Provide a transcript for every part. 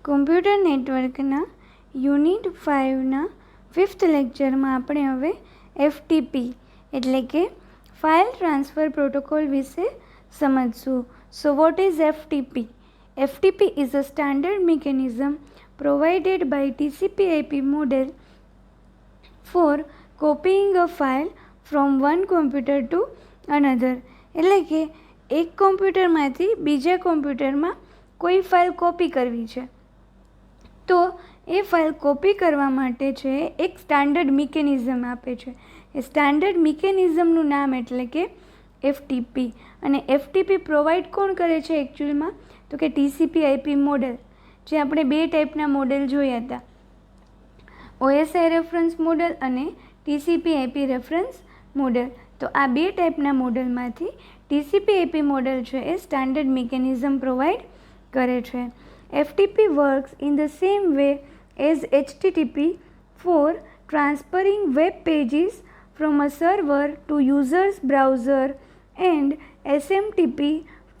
Computer નેટવર્કના unit 5ના 5th લેક્ચરમાં આપણે હવે એફટીપી એટલે કે ફાઇલ ટ્રાન્સફર પ્રોટોકોલ વિશે સમજશું. So what is FTP? FTP is a standard mechanism provided by TCP/IP model for copying a file from one computer to another. એટલે કે એક કોમ્પ્યુટરમાંથી બીજા કોમ્પ્યુટરમાં કોઈ ફાઇલ કોપી કરવી છે તો એ ફાઇલ કોપી કરવા માટે છે એક સ્ટાન્ડર્ડ મિકેનિઝમ આપે છે. એ સ્ટાન્ડર્ડ મિકેનિઝમનું નામ એટલે કે એફટીપી. અને એફટીપી પ્રોવાઈડ કોણ કરે છે એકચ્યુઅલમાં? તો કે TCP/IP મોડેલ. જે આપણે બે ટાઈપના મોડેલ જોયા હતા, OSI રેફરન્સ મોડેલ અને TCP/IP રેફરન્સ મોડેલ. તો આ બે ટાઈપના મોડેલમાંથી TCP/IP મોડેલ છે એ સ્ટાન્ડર્ડ મિકેનિઝમ પ્રોવાઈડ કરે છે. FTP works in the same way as HTTP for transferring web pages from a server to user's browser and SMTP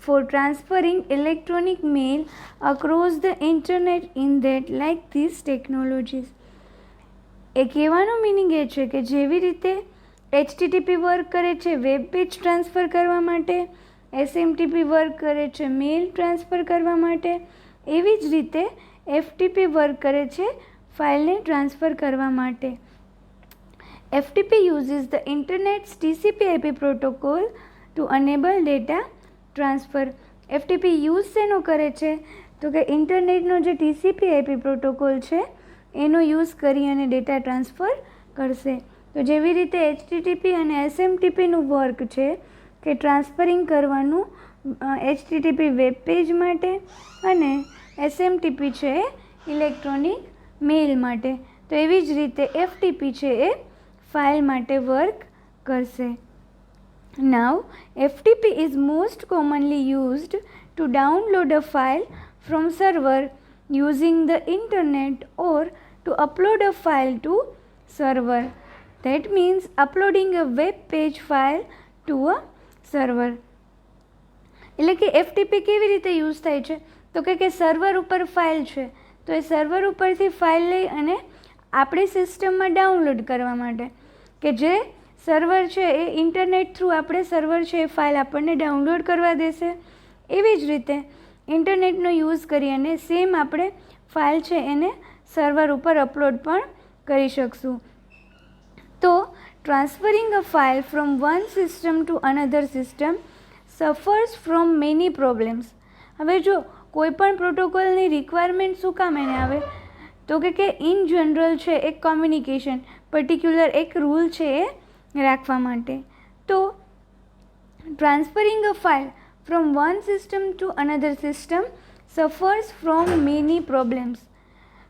for transferring electronic mail across the internet in that like these technologies. એ કહેવાનો meaning એ છે કે જેવી રીતે HTTP work કરે છે web page transfer કરવા માટે, SMTP work કરે છે મેલ ટ્રાન્સફર કરવા માટે, એવી જ રીતે FTP વર્ક કરે છે ફાઇલને ટ્રાન્સફર કરવા માટે. FTP uses the internet's TCP/IP protocol to enable data transfer. FTP use શેનો કરે છે? તો કે ઇન્ટરનેટનો જે TCP/IP પ્રોટોકોલ છે એનો યુઝ કરી અને ડેટા ટ્રાન્સફર કરશે. તો જેવી રીતે HTTP અને SMTPનું વર્ક છે કે ટ્રાન્સફરિંગ કરવાનું HTTP વેબ પેજ માટે અને SMTP છે ઇલેક્ટ્રોનિક મેઇલ માટે. તો એવી જ રીતે FTP છે એ ફાઇલ માટે વર્ક કરશે. Now, FTP is most commonly used to download a file from server using the internet or to upload a file to server. That means uploading a web page file to a server. એટલે કે FTP કેવી રીતે use થાય છે? તો કે server ઉપર file છે તો એ સર્વર ઉપરથી ફાઇલ લઈ અને આપણી સિસ્ટમમાં ડાઉનલોડ કરવા માટે, કે જે સર્વર છે એ ઇન્ટરનેટ થ્રુ આપણે સર્વર છે એ ફાઇલ આપણને ડાઉનલોડ કરવા દેશે. એવી જ રીતે ઇન્ટરનેટનો યુઝ કરી અને સેમ આપણે ફાઇલ છે એને સર્વર ઉપર અપલોડ પણ કરી શકશું. તો transferring a file from one system to another system suffers from many problems. હવે જો કોઈ પણ પ્રોટોકોલની રિક્વાયરમેન્ટ શું કામ એને આવે? તો કે ઇન જનરલ છે એક કોમ્યુનિકેશન પર્ટિક્યુલર એક રૂલ છે એ રાખવા માટે. તો transferring a file from one system to another system suffers from many problems.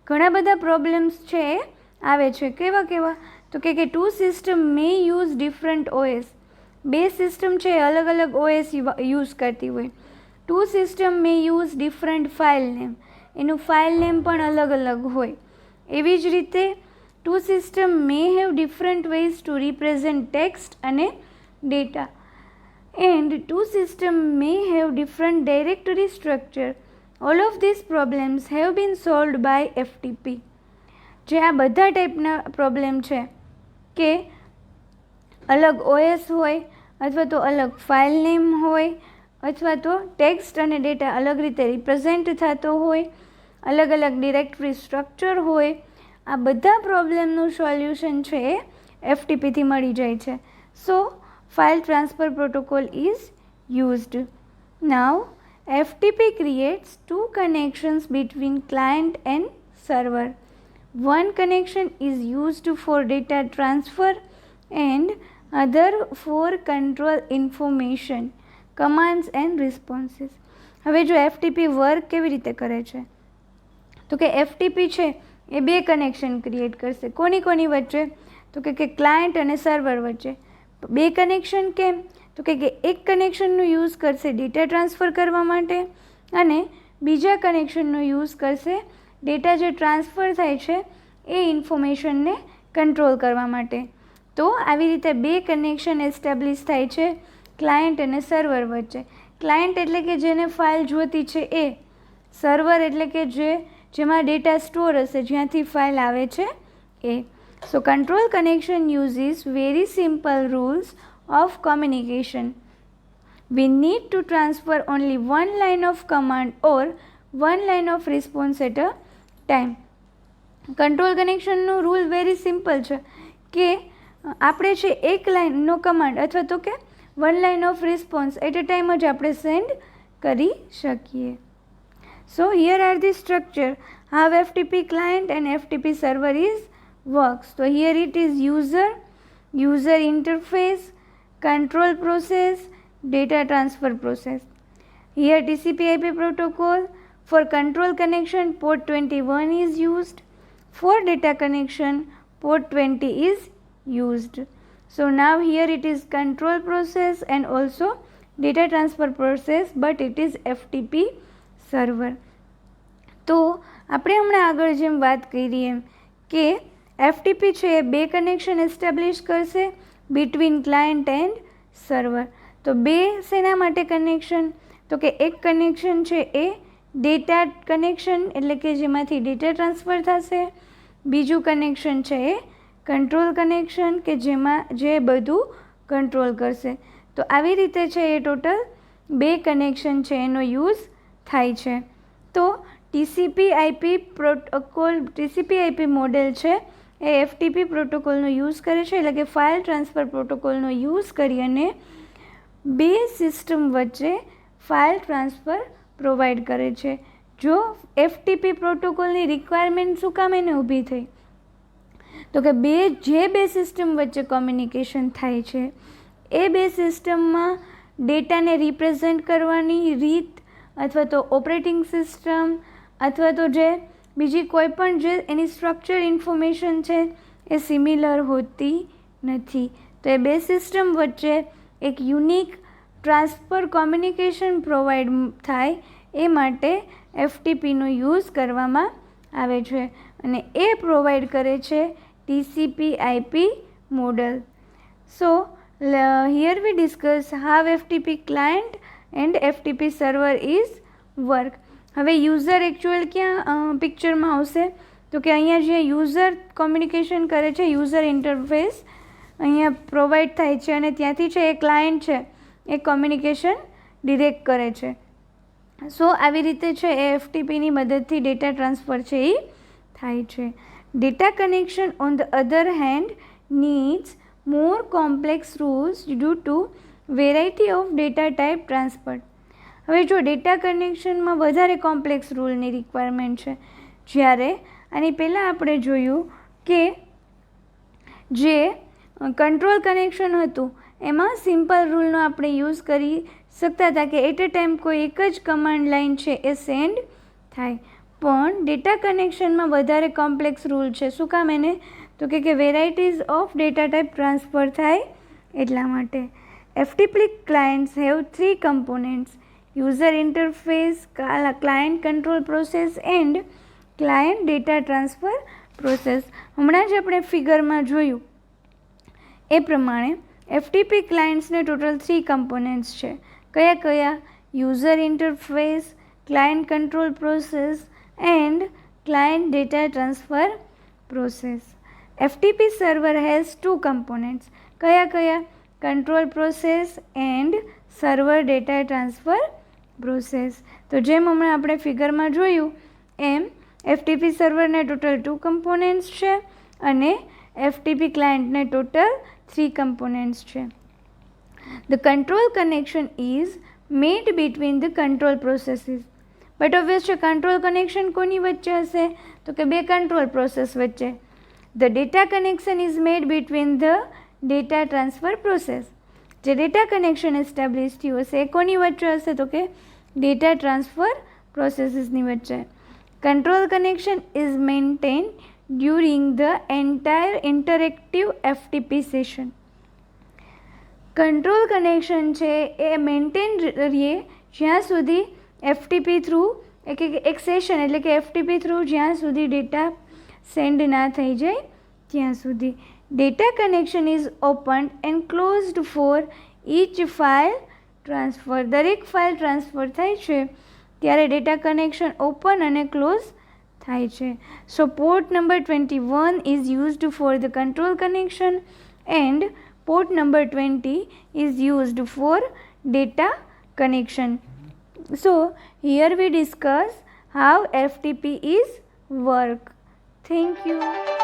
ઘણા બધા પ્રોબ્લેમ્સ છે એ આવે છે. કેવા? તો કે two system may use different OS. બે સિસ્ટમ છે અલગ અલગ OS યુઝ કરતી હોય. Two system may use different file name. એનું ફાઇલ નેમ પણ અલગ અલગ હોય. એવી જ રીતે two system may have different ways to represent text અને data and two system may have different directory structure. All of this problems have been solved by FTP. જે આ બધા ટાઈપના પ્રોબ્લેમ છે કે અલગ OS હોય અથવા તો અલગ ફાઇલ નેમ હોય અથવા તો ટેક્સ્ટ અને ડેટા અલગ રીતે રિપ્રેઝેન્ટ થતો હોય, અલગ અલગ ડિરેક્ટરી સ્ટ્રક્ચર હોય, આ બધા પ્રોબ્લેમનું સોલ્યુશન છે એ FTPથી મળી જાય છે. So file transfer protocol is used. Now FTP creates two connections between client and server. One connection is used for data transfer and other for control information, commands and responses. હવે જો FTP work કેવી રીતે કરે છે? તો કે FTP છે એ બે કનેક્શન ક્રિએટ કરશે. કોની વચ્ચે? તો કે ક્લાયન્ટ અને સર્વર વચ્ચે. બે કનેક્શન કેમ? તો કે એક કનેક્શનનો યુઝ કરશે ડેટા ટ્રાન્સફર કરવા માટે અને બીજા કનેક્શનનો યુઝ કરશે ડેટા જે ટ્રાન્સફર થાય છે એ ઇન્ફોર્મેશનને કંટ્રોલ કરવા માટે. તો આવી રીતે બે કનેક્શન એસ્ટાબ્લિશ થાય છે ક્લાયન્ટ અને સર્વર વચ્ચે. ક્લાયન્ટ એટલે કે જેને ફાઇલ જોતી છે એ, સર્વર એટલે કે જે જેમાં ડેટા સ્ટોર હશે, જ્યાંથી ફાઇલ આવે છે એ. So control connection uses very simple rules of communication. We need to transfer only one line of command or one line of response at a time. Control કનેક્શનનો રૂલ વેરી સિમ્પલ છે કે આપણે છે એક લાઇનનો કમાન્ડ અથવા તો કે one line of response at a time જ આપણે સેન્ડ કરી શકીએ. So here are the structure how FTP client and FTP server is works. So here it is user interface, control process, data transfer process. Here TCP/IP protocol for control connection port 21 is used. For data connection port 20 is used. So now here it is control process and also data transfer process, but it is FTP server. તો આપણે હમણાં આગળ જેમ વાત કરી એમ કે FTP છે એ બે કનેક્શન એસ્ટાબ્લિશ કરશે બિટવીન ક્લાયન્ટ એન્ડ સર્વર. તો બે શેના માટે કનેક્શન? તો કે એક કનેક્શન છે એ ડેટા કનેક્શન એટલે કે જેમાંથી ડેટા ટ્રાન્સફર થશે. બીજું કનેક્શન છે એ કંટ્રોલ કનેક્શન કે જેમાં જે બધું કંટ્રોલ કરશે. તો આવી રીતે છે એ ટોટલ બે કનેક્શન છે એનો યુઝ થાય છે. તો TCP/IP પ્રોટોકોલ TCP/IP મોડેલ છે એ FTP પ્રોટોકોલનો યુઝ કરે છે, એટલે કે ફાઇલ ટ્રાન્સફર પ્રોટોકોલનો યુઝ કરી અને બે સિસ્ટમ વચ્ચે ફાઇલ ટ્રાન્સફર પ્રોવાઈડ કરે છે. જો FTP પ્રોટોકોલની રિક્વાયરમેન્ટ શું કામ એને ઊભી થઈ? તો કે બે સિસ્ટમ વચ્ચે કોમ્યુનિકેશન થાય છે એ બે સિસ્ટમમાં ડેટાને રિપ્રેઝેન્ટ કરવાની રીત અથવા તો ઓપરેટિંગ સિસ્ટમ અથવા તો જે બીજી કોઈ પણ જે એની સ્ટ્રક્ચર ઇન્ફોર્મેશન છે એ સિમિલર હોતી નથી. તો એ બે સિસ્ટમ વચ્ચે એક યુનિક ટ્રાન્સફર કોમ્યુનિકેશન પ્રોવાઈડ થાય એ માટે FTPનો યુઝ કરવામાં આવે છે અને એ પ્રોવાઈડ કરે છે TCP/IP model. So here we discuss how FTP client and FTP server is work. હવે યુઝર એકચ્યુઅલ ક્યાં પિક્ચરમાં આવશે? તો કે અહીંયા જે યુઝર કોમ્યુનિકેશન કરે છે, યુઝર ઇન્ટરફેસ અહીંયા પ્રોવાઈડ થાય છે અને ત્યાંથી છે એ ક્લાયન્ટ છે એ કોમ્યુનિકેશન ડિરેક્ટ કરે છે. સો આવી રીતે છે એ FTPની મદદથી ડેટા ટ્રાન્સફર છે એ થાય છે. Data connection on the other hand needs more complex rules due to variety of data type transfer. હવે જો ડેટા કનેક્શનમાં વધારે કોમ્પ્લેક્સ રૂલની રિક્વાયરમેન્ટ છે, જ્યારે આની પહેલાં આપણે જોયું કે જે કંટ્રોલ કનેક્શન હતું એમાં સિમ્પલ રૂલનો આપણે યુઝ કરી શકતા હતા કે એટ અ ટાઈમ કોઈ એક જ કમાન્ડ લાઇન છે એ સેન્ડ થાય. પણ ડેટા કનેક્શનમાં વધારે કોમ્પ્લેક્સ રૂલ છે. શું કામ એને? તો કે varieties of data type transfer થાય એટલા માટે. FTP clients have three components: user interface, client control process and client data transfer process. હમણાં જ આપણે ફિગરમાં જોયું એ પ્રમાણે FTP ક્લાયન્ટ્સને ટોટલ 3 કમ્પોનન્ટ્સ છે. કયા કયા? User interface, client control process and client data transfer process. FTP server has 2 components. કયા કયા? Control process and server data transfer process. તો જેમ હમણાં આપણે ફિગરમાં જોયું એમ FTP સર્વરને ટોટલ 2 કમ્પોનન્ટ્સ છે અને FTP ક્લાયન્ટને ટોટલ 3 કમ્પોનન્ટ્સ છે. The control connection is made between the control processes. But obviously control connection કોની વચ્ચે હશે? તો કે બે કંટ્રોલ પ્રોસેસ વચ્ચે. The data connection is made between the data transfer process. જે ડેટા કનેક્શન એસ્ટાબ્લિશ થયું હશે એ કોની વચ્ચે હશે? તો કે ડેટા ટ્રાન્સફર પ્રોસેસીસની વચ્ચે. Control connection is maintained during the entire interactive FTP session. Control connection છે એ મેન્ટેન રહીએ જ્યાં સુધી FTP થ્રુ એક સેશન એટલે કે FTP થ્રુ જ્યાં સુધી ડેટા સેન્ડ ના થઈ જાય ત્યાં સુધી. Data connection is open and closed for each file transfer. દરેક ફાઇલ ટ્રાન્સફર થાય છે ત્યારે ડેટા કનેક્શન ઓપન અને ક્લોઝ થાય છે. So port number 21 is used for the control connection and port number 20 is used for data connection. So here we discuss how FTP is work. Thank you.